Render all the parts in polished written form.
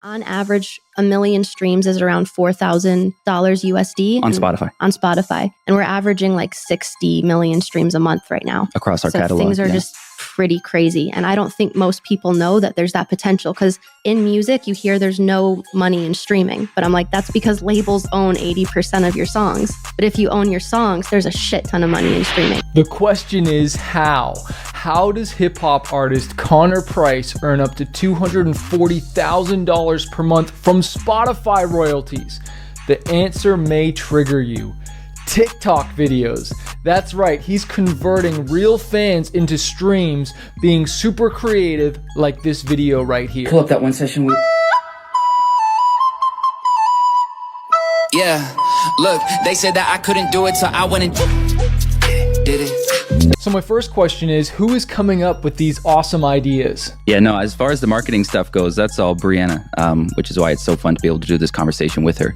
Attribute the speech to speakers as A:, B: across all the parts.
A: On average, 1 million streams is around $4,000 USD.
B: On Spotify.
A: On Spotify. And we're averaging like 60 million streams a month right now.
B: Across our catalog.
A: Things are just pretty crazy. And I don't think most people know that there's that potential, because in music, you hear there's no money in streaming. But I'm like, that's because labels own 80% of your songs. But if you own your songs, there's a shit ton of money in streaming.
C: The question is how? How does hip-hop artist Connor Price earn up to $240,000 per month from Spotify royalties? The answer may trigger you. TikTok videos. That's right, he's converting real fans into streams, being super creative like this video right here.
D: Pull up that one session we...
E: Yeah, look, they said that I couldn't do it, so I went and did it.
C: So my first question is, who is coming up with these awesome ideas?
B: Yeah, no, as far as the marketing stuff goes, that's all Brianna, which is why it's so fun to be able to do this conversation with her.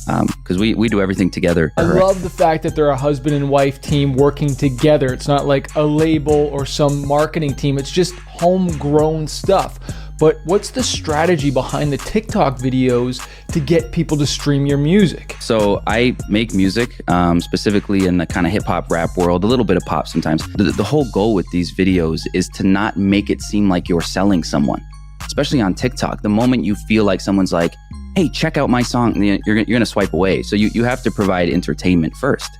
B: Because we do everything together.
C: I love the fact that they're a husband and wife team working together. It's not like a label or some marketing team. It's just homegrown stuff. But what's the strategy behind the TikTok videos to get people to stream your music?
B: So I make music, specifically in the kind of hip hop rap world, a little bit of pop sometimes. The whole goal with these videos is to not make it seem like you're selling someone, especially on TikTok. The moment you feel like someone's like, hey, check out my song, you're going to swipe away. So you have to provide entertainment first.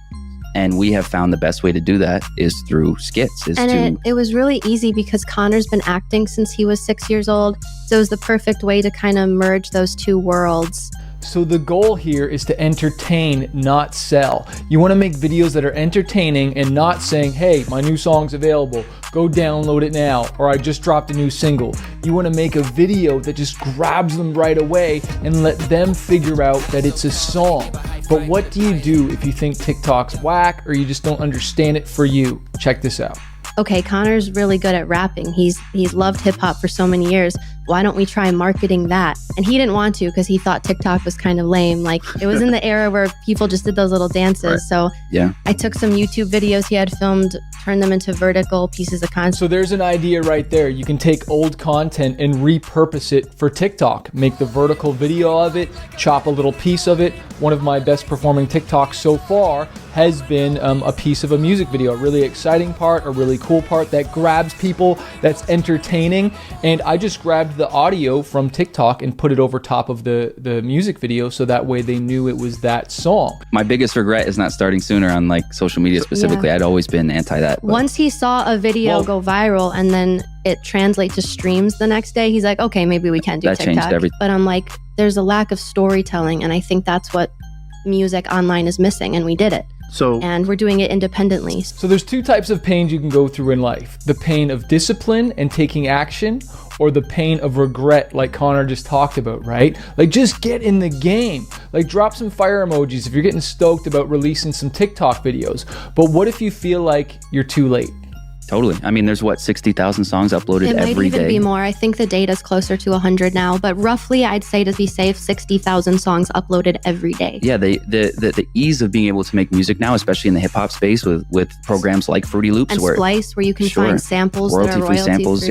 B: And we have found the best way to do that is through skits.
A: It was really easy because Connor's been acting since he was 6 years old. So it was the perfect way to kind of merge those two worlds.
C: So the goal here is to entertain, not sell. You want to make videos that are entertaining and not saying, hey, my new song's available, go download it now, or I just dropped a new single. You want to make a video that just grabs them right away and let them figure out that it's a song. But what do you do if you think TikTok's whack or you just don't understand it for you? Check this out.
A: Okay, Connor's really good at rapping. He's loved hip hop for so many years. Why don't we try marketing that? And he didn't want to because he thought TikTok was kind of lame. Like, it was in the era where people just did those little dances. Right. So yeah, I took some YouTube videos he had filmed, turned them into vertical pieces of content.
C: So there's an idea right there. You can take old content and repurpose it for TikTok. Make the vertical video of it, chop a little piece of it. One of my best performing TikToks so far has been a piece of a music video, a really exciting part, a really cool part that grabs people, that's entertaining. And I just grabbed the audio from TikTok and put it over top of the music video so that way they knew it was that song.
B: My biggest regret is not starting sooner on like social media specifically. Yeah. I'd always been anti that.
A: Once he saw a video go viral and then it translates to streams the next day, he's like, okay, maybe we can do TikTok. That changed everything. But I'm like, there's a lack of storytelling, and I think that's what music online is missing, and we did it. And we're doing it independently.
C: So there's two types of pains you can go through in life. The pain of discipline and taking action, or the pain of regret like Connor just talked about, right? Like, just get in the game. Like, drop some fire emojis if you're getting stoked about releasing some TikTok videos. But what if you feel like you're too late?
B: Totally. I mean, there's what, 60,000 songs uploaded every day?
A: It might even be more. I think the data's closer to 100 now, but roughly I'd say, to be safe, 60,000 songs uploaded every day.
B: Yeah, the ease of being able to make music now, especially in the hip hop space with programs like Fruity Loops
A: and Splice, where you can find samples that are royalty-free samples.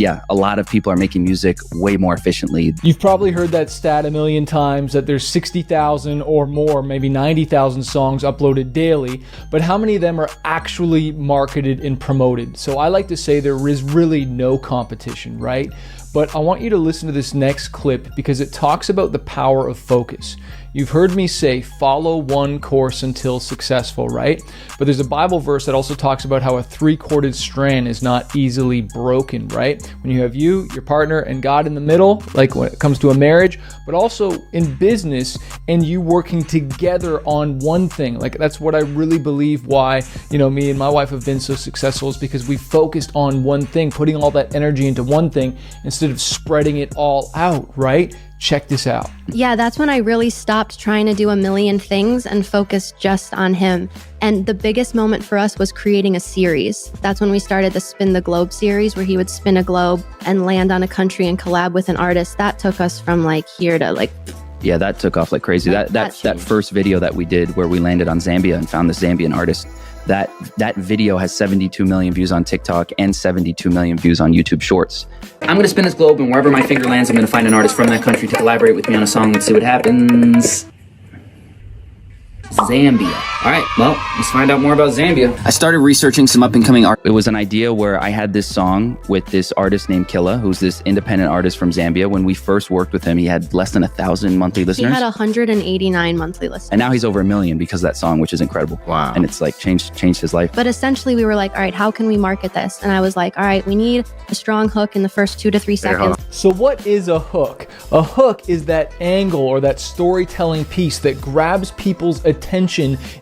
B: Yeah, a lot of people are making music way more efficiently.
C: You've probably heard that stat a million times, that there's 60,000 or more, maybe 90,000 songs uploaded daily, but how many of them are actually marketed and promoted? So I like to say there is really no competition, right? But I want you to listen to this next clip because it talks about the power of focus. You've heard me say, follow one course until successful, right? But there's a Bible verse that also talks about how a three-corded strand is not easily broken, right? When you have you, your partner, and God in the middle, like when it comes to a marriage, but also in business and you working together on one thing. Like, that's what I really believe why, me and my wife have been so successful, is because we focused on one thing, putting all that energy into one thing instead of spreading it all out, right? Check this out.
A: Yeah, that's when I really stopped trying to do a million things and focused just on him. And the biggest moment for us was creating a series. That's when we started the Spin the Globe series, where he would spin a globe and land on a country and collab with an artist. That took us from like here to like...
B: Yeah, that took off like crazy. That first video that we did where we landed on Zambia and found this Zambian artist, that video has 72 million views on TikTok and 72 million views on YouTube Shorts.
D: I'm gonna spin this globe, and wherever my finger lands, I'm gonna find an artist from that country to collaborate with me on a song. Let's see what happens. Zambia. All right, well, let's find out more about Zambia. I started researching some up-and-coming art.
B: It was an idea where I had this song with this artist named Killa, who's this independent artist from Zambia. When we first worked with him, he had less than 1,000 monthly
A: He
B: listeners.
A: had 189 monthly listeners.
B: And now he's over 1 million because of that song, which is incredible.
F: Wow.
B: And it's like changed his life.
A: But essentially, we were like, all right, how can we market this? And I was like, all right, we need a strong hook in the first 2 to 3 seconds.
C: So what is a hook? A hook is that angle or that storytelling piece that grabs people's attention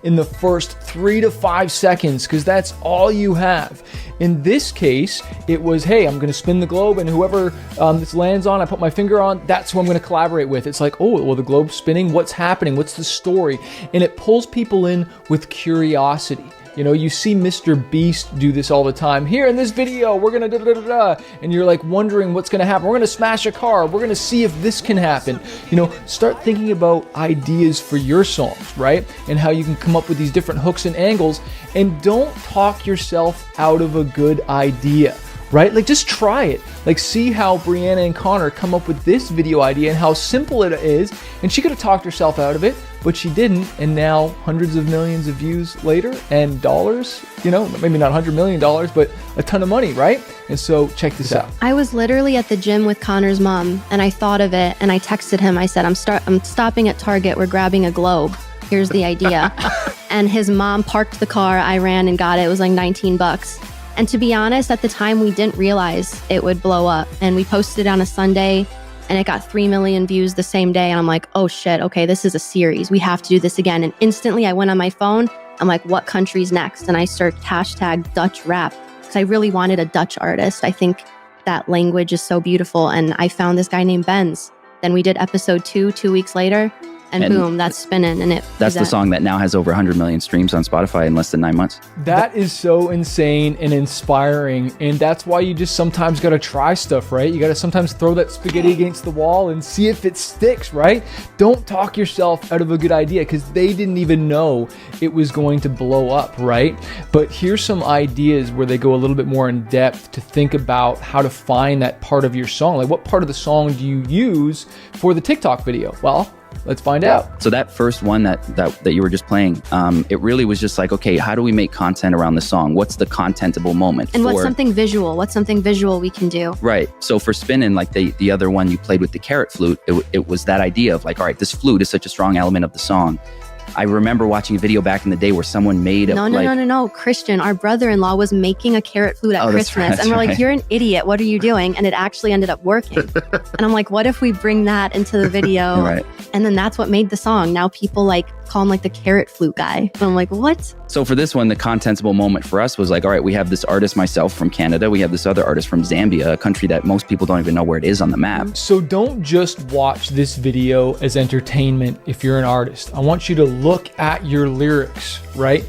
C: in the first 3 to 5 seconds, because that's all you have. In this case, it was, hey, I'm going to spin the globe, and whoever this lands on, I put my finger on, that's who I'm going to collaborate with. It's like, oh, well, the globe's spinning. What's happening? What's the story? And it pulls people in with curiosity. You know, you see Mr. Beast do this all the time. Here in this video, we're going to da-da-da-da, and you're like wondering what's going to happen. We're going to smash a car. We're going to see if this can happen. You know, start thinking about ideas for your songs, right? And how you can come up with these different hooks and angles, and don't talk yourself out of a good idea. Right? Like, just try it. Like, see how Brianna and Connor come up with this video idea and how simple it is. And she could have talked herself out of it, but she didn't. And now hundreds of millions of views later and dollars, you know, maybe not $100 million, but a ton of money, right? And so check this out.
A: I was literally at the gym with Connor's mom, and I thought of it, and I texted him. I said, I'm stopping at Target. We're grabbing a globe. Here's the idea. And his mom parked the car. I ran and got it. It was like $19. And to be honest, at the time, we didn't realize it would blow up. And we posted on a Sunday, and it got 3 million views the same day. And I'm like, oh shit, okay, this is a series. We have to do this again. And instantly I went on my phone. I'm like, what country's next? And I searched hashtag Dutch rap, because I really wanted a Dutch artist. I think that language is so beautiful. And I found this guy named Benz. Then we did episode 2 weeks later. And boom, that's spinning. And
B: that's the song that now has over 100 million streams on Spotify in less than 9 months.
C: That is so insane and inspiring. And that's why you just sometimes got to try stuff, right? You got to sometimes throw that spaghetti against the wall and see if it sticks, right? Don't talk yourself out of a good idea, because they didn't even know it was going to blow up, right? But here's some ideas where they go a little bit more in depth to think about how to find that part of your song. Like, what part of the song do you use for the TikTok video? Well, let's find out.
B: So that first one that you were just playing, it really was just like, okay, how do we make content around the song? What's the contentable moment?
A: And what's something visual? What's something visual we can do?
B: Right. So for spinning, like the other one you played with the carrot flute, it was that idea of like, all right, this flute is such a strong element of the song. I remember watching a video back in the day where someone made
A: No. Christian, our brother-in-law was making a carrot flute at Christmas. And we're like, you're an idiot. What are you doing? And it actually ended up working. And I'm like, what if we bring that into the video?
B: Right.
A: And then that's what made the song. Now people like call him like the carrot flute guy. And I'm like, what?
B: So for this one, the contentable moment for us was like, all right, we have this artist, myself, from Canada. We have this other artist from Zambia, a country that most people don't even know where it is on the map.
C: So don't just watch this video as entertainment if you're an artist. I want you to look at your lyrics, right?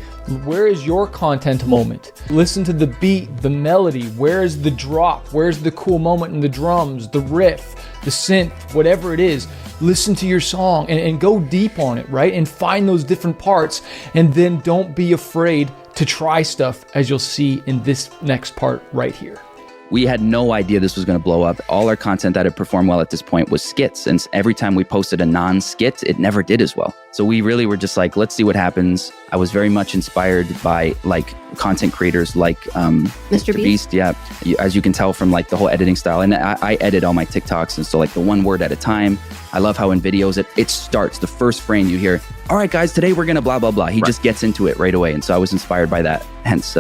C: Where is your content moment? Listen to the beat, the melody. Where is the drop? Where's the cool moment in the drums, the riff, the synth, whatever it is? Listen to your song and go deep on it, right? And find those different parts. And then don't be afraid to try stuff, as you'll see in this next part right here.
B: We had no idea this was going to blow up. All our content that had performed well at this point was skits. And every time we posted a non-skit, it never did as well. So we really were just like, let's see what happens. I was very much inspired by like content creators like Mr. Beast. Yeah. As you can tell from like the whole editing style. And I edit all my TikToks. And so like the one word at a time. I love how in videos, it starts, the first frame you hear, all right, guys, today we're going to blah, blah, blah. He just gets into it right away. And so I was inspired by that. Hence,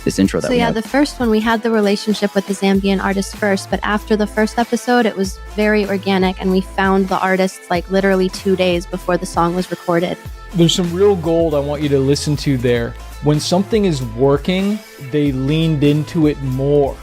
B: this intro that
A: so
B: we
A: yeah,
B: had.
A: the first one, we had the relationship with the Zambian artist first, but after the first episode, it was very organic, and we found the artists like literally 2 days before the song was recorded.
C: There's some real gold I want you to listen to there. When something is working, they leaned into it more,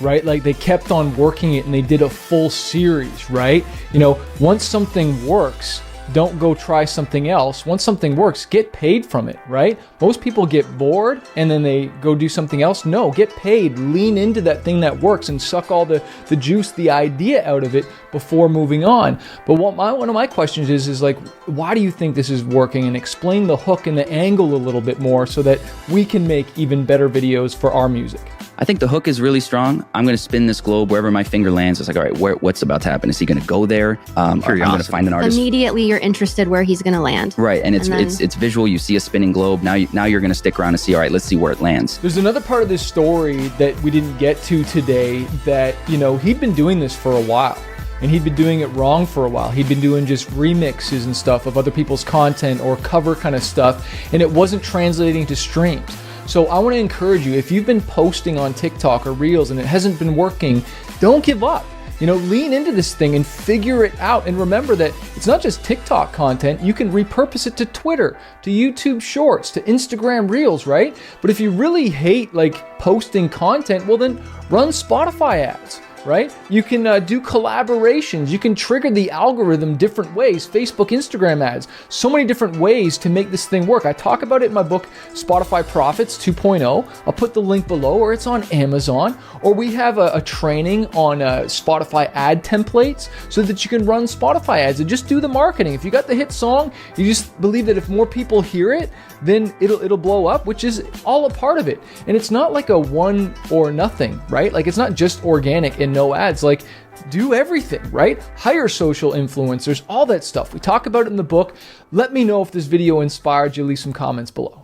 C: right? Like they kept on working it and they did a full series, right? You know, once something works, don't go try something else. Once something works, get paid from it, right? Most people get bored and then they go do something else. No, get paid. Lean into that thing that works and suck all the juice, the idea out of it, before moving on. But one of my questions is like, why do you think this is working? And explain the hook and the angle a little bit more so that we can make even better videos for our music.
B: I think the hook is really strong. I'm going to spin this globe wherever my finger lands. It's like, all right, what's about to happen? Is he going to go there? I'm going to find an artist.
A: Immediately, you're interested where he's going to land.
B: Right, and it's visual. You see a spinning globe. Now you're going to stick around and see. All right, let's see where it lands.
C: There's another part of this story that we didn't get to today. That he'd been doing this for a while. And he'd been doing it wrong for a while. He'd been doing just remixes and stuff of other people's content or cover kind of stuff, and it wasn't translating to streams. So I want to encourage you, if you've been posting on TikTok or Reels and it hasn't been working, don't give up. Lean into this thing and figure it out. And remember that it's not just TikTok content. You can repurpose it to Twitter, to YouTube Shorts, to Instagram Reels, right? But if you really hate posting content, well then run Spotify ads. Right? You can do collaborations. You can trigger the algorithm different ways. Facebook, Instagram ads. So many different ways to make this thing work. I talk about it in my book, Spotify Profits 2.0. I'll put the link below, or it's on Amazon. Or we have a training on Spotify ad templates so that you can run Spotify ads and just do the marketing. If you got the hit song, you just believe that if more people hear it, then it'll blow up, which is all a part of it. And it's not like a one or nothing, right? It's not just organic and no ads. Do everything, right? Hire social influencers, all that stuff. We talk about it in the book. Let me know if this video inspired you. Leave some comments below.